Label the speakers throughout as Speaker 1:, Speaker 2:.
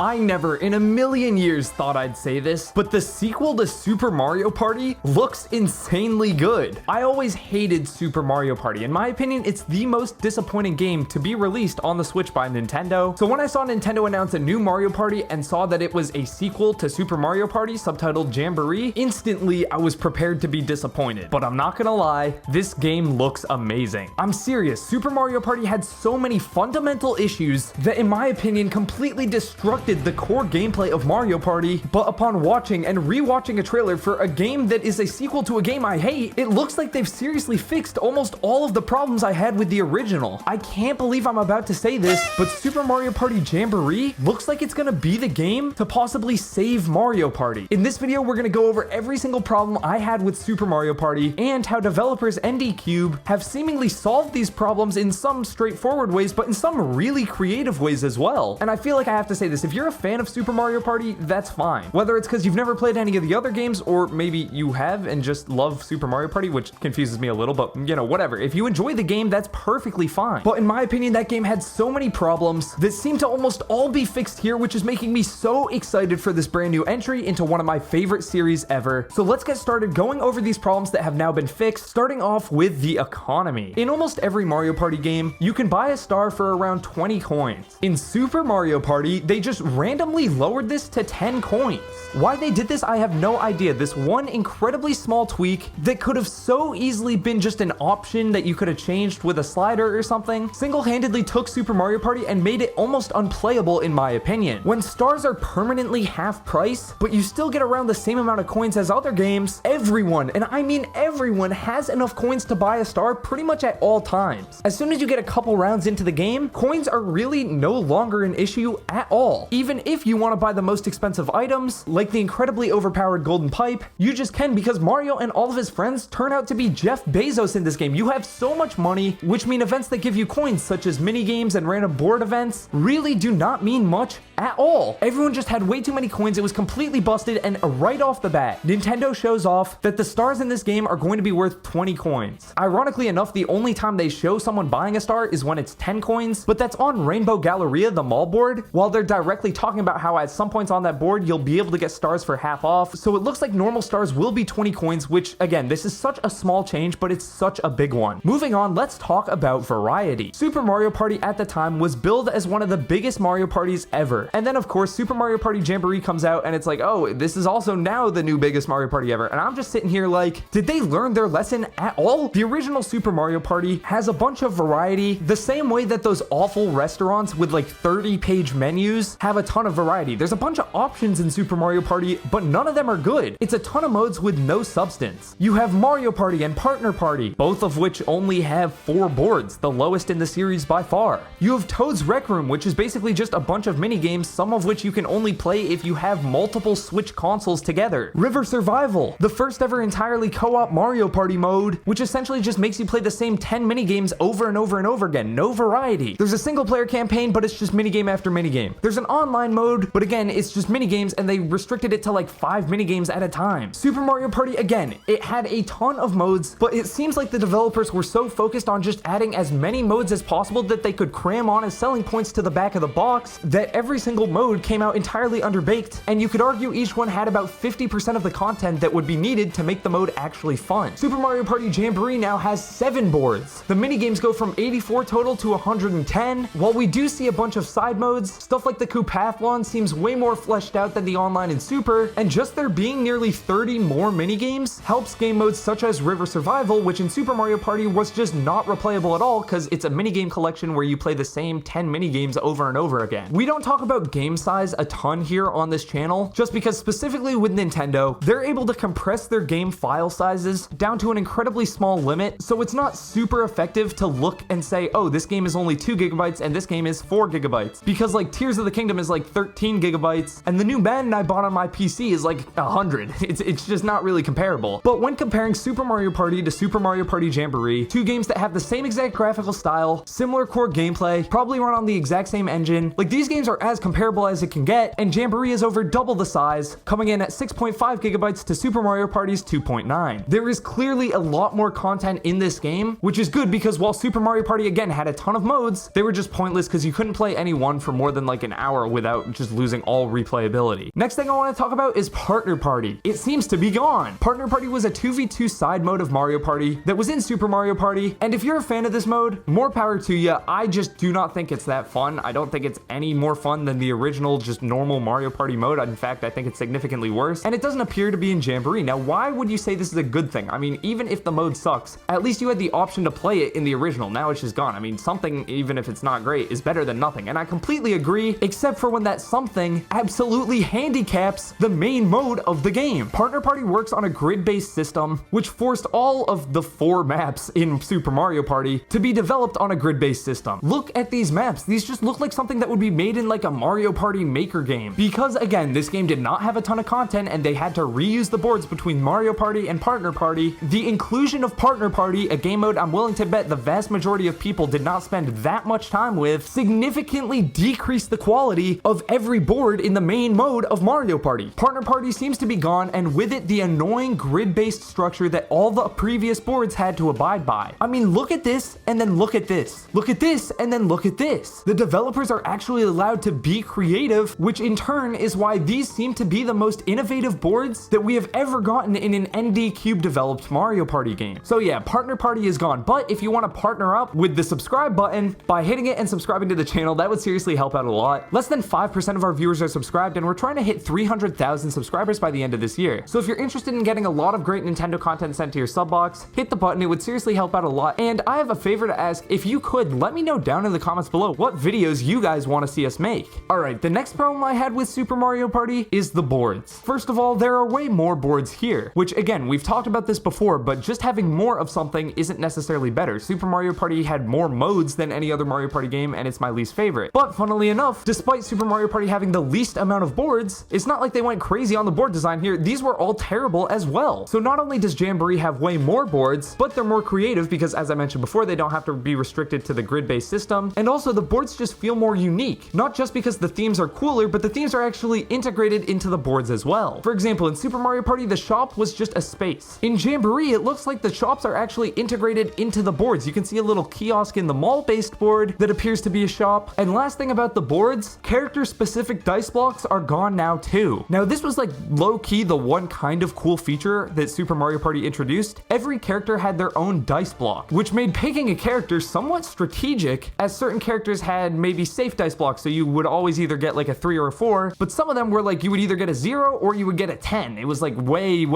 Speaker 1: I never in a million years thought I'd say this, but the sequel to Super Mario Party looks insanely good. I always hated Super Mario Party. In my opinion, it's the most disappointing game to be released on the Switch by Nintendo. So when I saw Nintendo announce a new Mario Party and saw that it was a sequel to Super Mario Party subtitled Jamboree, instantly I was prepared to be disappointed. But I'm not gonna lie, this game looks amazing. I'm serious, Super Mario Party had so many fundamental issues that in my opinion completely destructed the core gameplay of Mario Party, but upon watching and rewatching a trailer for a game that is a sequel to a game I hate, it looks like they've seriously fixed almost all of the problems I had with the original. I can't believe I'm about to say this, but Super Mario Party Jamboree looks like it's gonna be the game to possibly save Mario Party. In this video, we're gonna go over every single problem I had with Super Mario Party and how developers ND Cube have seemingly solved these problems in some straightforward ways, but in some really creative ways as well. And I feel like I have to say this, if you're a fan of Super Mario Party, that's fine. Whether it's because you've never played any of the other games, or maybe you have and just love Super Mario Party, which confuses me a little, but you know, whatever. If you enjoy the game, that's perfectly fine. But in my opinion, that game had so many problems that seem to almost all be fixed here, which is making me so excited for this brand new entry into one of my favorite series ever. So let's get started going over these problems that have now been fixed, starting off with the economy. In almost every Mario Party game, you can buy a star for around 20 coins. In Super Mario Party, they just randomly lowered this to 10 coins. Why they did this, I have no idea. This one incredibly small tweak that could have so easily been just an option that you could have changed with a slider or something, single-handedly took Super Mario Party and made it almost unplayable in my opinion. When stars are permanently half price, but you still get around the same amount of coins as other games, everyone, and I mean everyone, has enough coins to buy a star pretty much at all times. As soon as you get a couple rounds into the game, coins are really no longer an issue at all. Even if you want to buy the most expensive items, like the incredibly overpowered golden pipe, you just can because Mario and all of his friends turn out to be Jeff Bezos in this game. You have so much money, which mean events that give you coins such as mini games and random board events really do not mean much at all. Everyone just had way too many coins. It was completely busted, and right off the bat, Nintendo shows off that the stars in this game are going to be worth 20 coins. Ironically enough, the only time they show someone buying a star is when it's 10 coins, but that's on Rainbow Galleria, the mall board, while they're directly talking about how at some points on that board, you'll be able to get stars for half off. So it looks like normal stars will be 20 coins, which again, this is such a small change, but it's such a big one. Moving on, let's talk about variety. Super Mario Party at the time was billed as one of the biggest Mario Parties ever. And then of course, Super Mario Party Jamboree comes out and it's like, oh, this is also now the new biggest Mario Party ever. And I'm just sitting here like, did they learn their lesson at all? The original Super Mario Party has a bunch of variety, the same way that those awful restaurants with like 30-page menus have a ton of variety. There's a bunch of options in Super Mario Party, but none of them are good. It's a ton of modes with no substance. You have Mario Party and Partner Party, both of which only have 4 boards, the lowest in the series by far. You have Toad's Rec Room, which is basically just a bunch of mini games, some of which you can only play if you have multiple Switch consoles together. River Survival, the first ever entirely co-op Mario Party mode, which essentially just makes you play the same 10 mini games over and over and over again. No variety. There's a single player campaign, but it's just minigame after minigame. There's an online mode, but again, it's just minigames, and they restricted it to like 5 minigames at a time. Super Mario Party, again, it had a ton of modes, but it seems like the developers were so focused on just adding as many modes as possible that they could cram on as selling points to the back of the box that every single mode came out entirely underbaked, and you could argue each one had about 50% of the content that would be needed to make the mode actually fun. Super Mario Party Jamboree now has 7 boards. The minigames go from 84 total to 110. While we do see a bunch of side modes, stuff like the Koopathlon seems way more fleshed out than the online in Super, and just there being nearly 30 more minigames helps game modes such as River Survival, which in Super Mario Party was just not replayable at all because it's a minigame collection where you play the same 10 minigames over and over again. We don't talk about game size a ton here on this channel, just because specifically with Nintendo, they're able to compress their game file sizes down to an incredibly small limit, so it's not super effective to look and say, oh, this game is only 2 gigabytes and this game is 4 gigabytes, because like Tears of the Kingdom is like 13 gigabytes, and the new Madden I bought on my PC is like 100. It's just not really comparable. But when comparing Super Mario Party to Super Mario Party Jamboree, 2 games that have the same exact graphical style, similar core gameplay, probably run on the exact same engine, like these games are as comparable as it can get, and Jamboree is over double the size, coming in at 6.5 gigabytes to Super Mario Party's 2.9. There is clearly a lot more content in this game, which is good because while Super Mario Party again had a ton of modes, they were just pointless because you couldn't play any one for more than like an hour without just losing all replayability. Next thing I want to talk about is Partner Party. It seems to be gone. Partner Party was a 2v2 side mode of Mario Party that was in Super Mario Party, and if you're a fan of this mode, more power to you. I just do not think it's that fun. I don't think it's any more fun than the original just normal Mario Party mode. In fact, I think it's significantly worse, and it doesn't appear to be in Jamboree. Now, why would you say this is a good thing? I mean, even if the mode sucks, at least you had the option to play it in the original. Now it's just gone. I mean, something, even if it's not great, is better than nothing, and I completely agree, except for when that something absolutely handicaps the main mode of the game. Partner Party works on a grid-based system, which forced all of the 4 maps in Super Mario Party to be developed on a grid-based system. Look at these maps. These just look like something that would be made in like a Mario Party Maker game. Because again, this game did not have a ton of content and they had to reuse the boards between Mario Party and Partner Party. The inclusion of Partner Party, a game mode I'm willing to bet the vast majority of people did not spend that much time with, significantly decreased the quality of every board in the main mode of Mario Party. Partner Party seems to be gone, and with it, the annoying grid-based structure that all the previous boards had to abide by. I mean, look at this, and then look at this. Look at this, and then look at this. The developers are actually allowed to be creative, which in turn is why these seem to be the most innovative boards that we have ever gotten in an ND Cube developed Mario Party game. So yeah, Partner Party is gone, but if you want to partner up with the subscribe button by hitting it and subscribing to the channel, that would seriously help out a lot. Less than 5% of our viewers are subscribed, and we're trying to hit 300,000 subscribers by the end of this year. So if you're interested in getting a lot of great Nintendo content sent to your sub box, hit the button. It would seriously help out a lot. And I have a favor to ask. If you could, let me know down in the comments below what videos you guys want to see us make. Alright, the next problem I had with Super Mario Party is the boards. First of all, there are way more boards here, which again, we've talked about this before, but just having more of something isn't necessarily better. Super Mario Party had more modes than any other Mario Party game, and it's my least favorite. But funnily enough, despite Super Mario Party having the least amount of boards, it's not like they went crazy on the board design here. These were all terrible as well. So not only does Jamboree have way more boards, but they're more creative because, as I mentioned before, they don't have to be restricted to the grid-based system. And also the boards just feel more unique, not just because the themes are cooler, but the themes are actually integrated into the boards as well. For example, in Super Mario Party, the shop was just a space. In Jamboree, it looks like the shops are actually integrated into the boards. You can see a little kiosk in the mall-based board that appears to be a shop. And last thing about the boards, character-specific dice blocks are gone now too. Now this was like low-key the one kind of cool feature that Super Mario Party introduced. Every character had their own dice block, which made picking a character somewhat strategic, as certain characters had maybe safe dice blocks, so you would always either get like a 3 or a 4, but some of them were like you would either get a 0 or you would get a 10. It was like way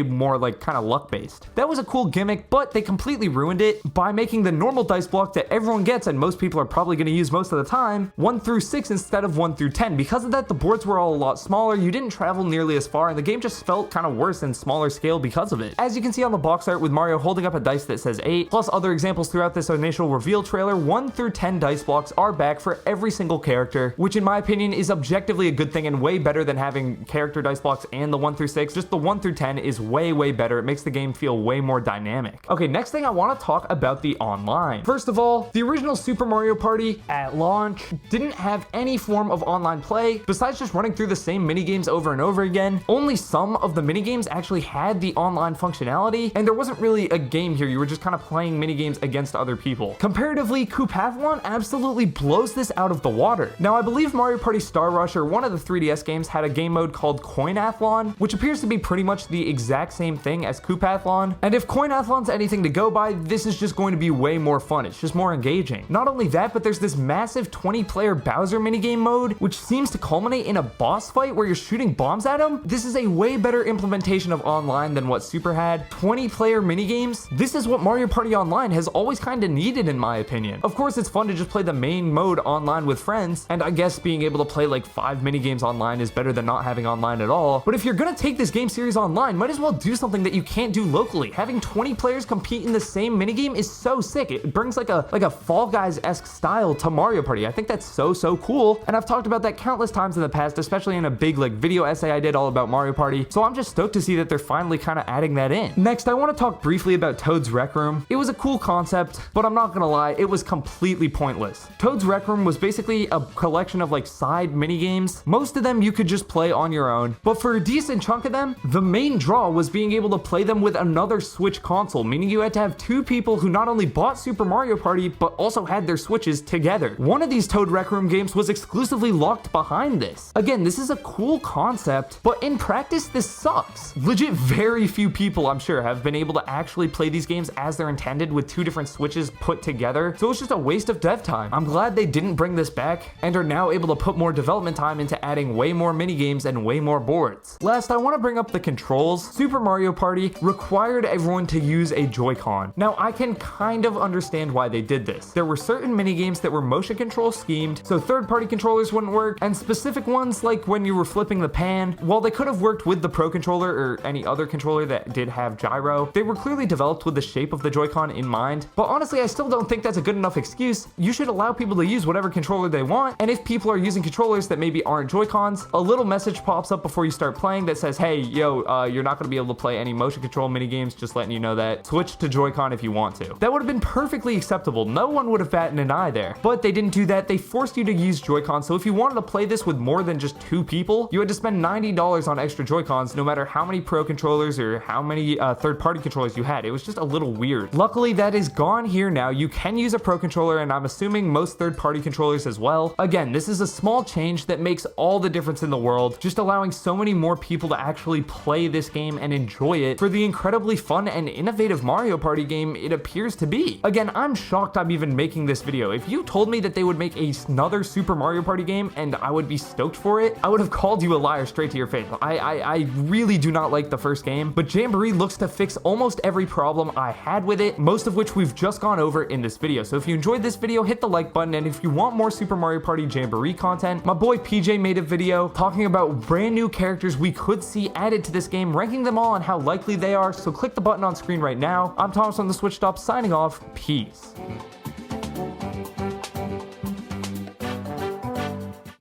Speaker 1: more like kind of luck based. That was a cool gimmick, but they completely ruined it by making the normal dice block that everyone gets and most people are probably going to use most of the time 1 through 6 instead of 1 through 10. Because of that, the boards were all a lot smaller, you didn't travel nearly as far, and the game just felt kind of worse in smaller scale because of it. As you can see on the box art with Mario holding up a dice that says 8, plus other examples throughout this initial reveal trailer, 1 through 10 dice blocks are back for every single character, which in my opinion is objectively a good thing and way better than having character dice blocks and the 1 through 6. Just the 1 through 10 is way better. It makes the game feel way more dynamic. Okay, next thing I want to talk about the online. First of all, the original Super Mario Party at launch didn't have any form of online play besides just running through the same minigames over and over again. Only some of the minigames actually had the online functionality, and there wasn't really a game here. You were just kind of playing minigames against other people. Comparatively, Coopathlon absolutely blows this out of the water. Now, I believe Mario Party Star Rush, or one of the 3DS games, had a game mode called Coinathlon, which appears to be pretty much the exact same thing as Coopathlon. And if Coinathlon's anything to go by, this is just going to be way more fun. It's just more engaging. Not only that, but there's this massive 20-player Bowser minigame mode, which seems to culminate in a boss fight where you're shooting bombs at him. This is a way better implementation of online than what Super had. 20-player minigames? This is what Mario Party Online has always kind of needed, in my opinion. Of course, it's fun to just play the main mode online with friends, and I guess being able to play like 5 minigames online is better than not having online at all. But if you're gonna take this game series online, might as well do something that you can't do locally. Having 20 players compete in the same minigame is so sick. It brings like a Fall Guys-esque style to Mario Party. I think that's so cool, and I've talked about that countless times in the past, especially in a big like video essay I did all about Mario Party, so I'm just stoked to see that they're finally kind of adding that in. Next, I want to talk briefly about Toad's Rec Room. It was a cool concept, but I'm not gonna lie, it was completely pointless. Toad's Rec Room was basically a collection collection of like side mini games. Most of them you could just play on your own, but for a decent chunk of them, the main draw was being able to play them with another Switch console, meaning you had to have two people who not only bought Super Mario Party, but also had their Switches together. One of these Toad Rec Room games was exclusively locked behind this. Again, this is a cool concept, but in practice, this sucks. Legit, very few people, I'm sure, have been able to actually play these games as they're intended with two different Switches put together, so it's just a waste of dev time. I'm glad they didn't bring this back and are now able to put more development time into adding way more minigames and way more boards. Last, I want to bring up the controls. Super Mario Party required everyone to use a Joy-Con. Now, I can kind of understand why they did this. There were certain minigames that were motion control schemed, so third-party controllers wouldn't work, and specific ones like when you were flipping the pan, while they could have worked with the Pro Controller or any other controller that did have gyro, they were clearly developed with the shape of the Joy-Con in mind. But honestly, I still don't think that's a good enough excuse. You should allow people to use whatever controller they want, and if people are using controllers that maybe aren't Joy-Cons, a little message pops up before you start playing that says, hey, yo, you're not going to be able to play any motion control minigames, just letting you know that. Switch to Joy-Con if you want to. That would have been perfectly acceptable. No one would have batted an eye there. But they didn't do that. They forced you to use Joy-Con, so if you wanted to play this with more than just two people, you had to spend $90 on extra Joy-Cons no matter how many Pro controllers or how many third-party controllers you had. It was just a little weird. Luckily, that is gone here now. You can use a Pro controller, and I'm assuming most third-party controllers as well. Again, this is a small change that makes all the difference in the world, just allowing so many more people to actually play this game and enjoy it for the incredibly fun and innovative Mario Party game it appears to be. Again, I'm shocked I'm even making this video. If you told me that they would make another Super Mario Party game and I would be stoked for it, I would have called you a liar straight to your face. I really do not like the first game, but Jamboree looks to fix almost every problem I had with it, most of which we've just gone over in this video. So if you enjoyed this video, hit the like button, and if you want more Super Mario Party Jamboree content, my boy PJ made a video talking about brand new characters we could see added to this game, ranking them all and how likely they are, so click the button on screen right now. I'm Thomas on the Switch Stop, signing off. Peace.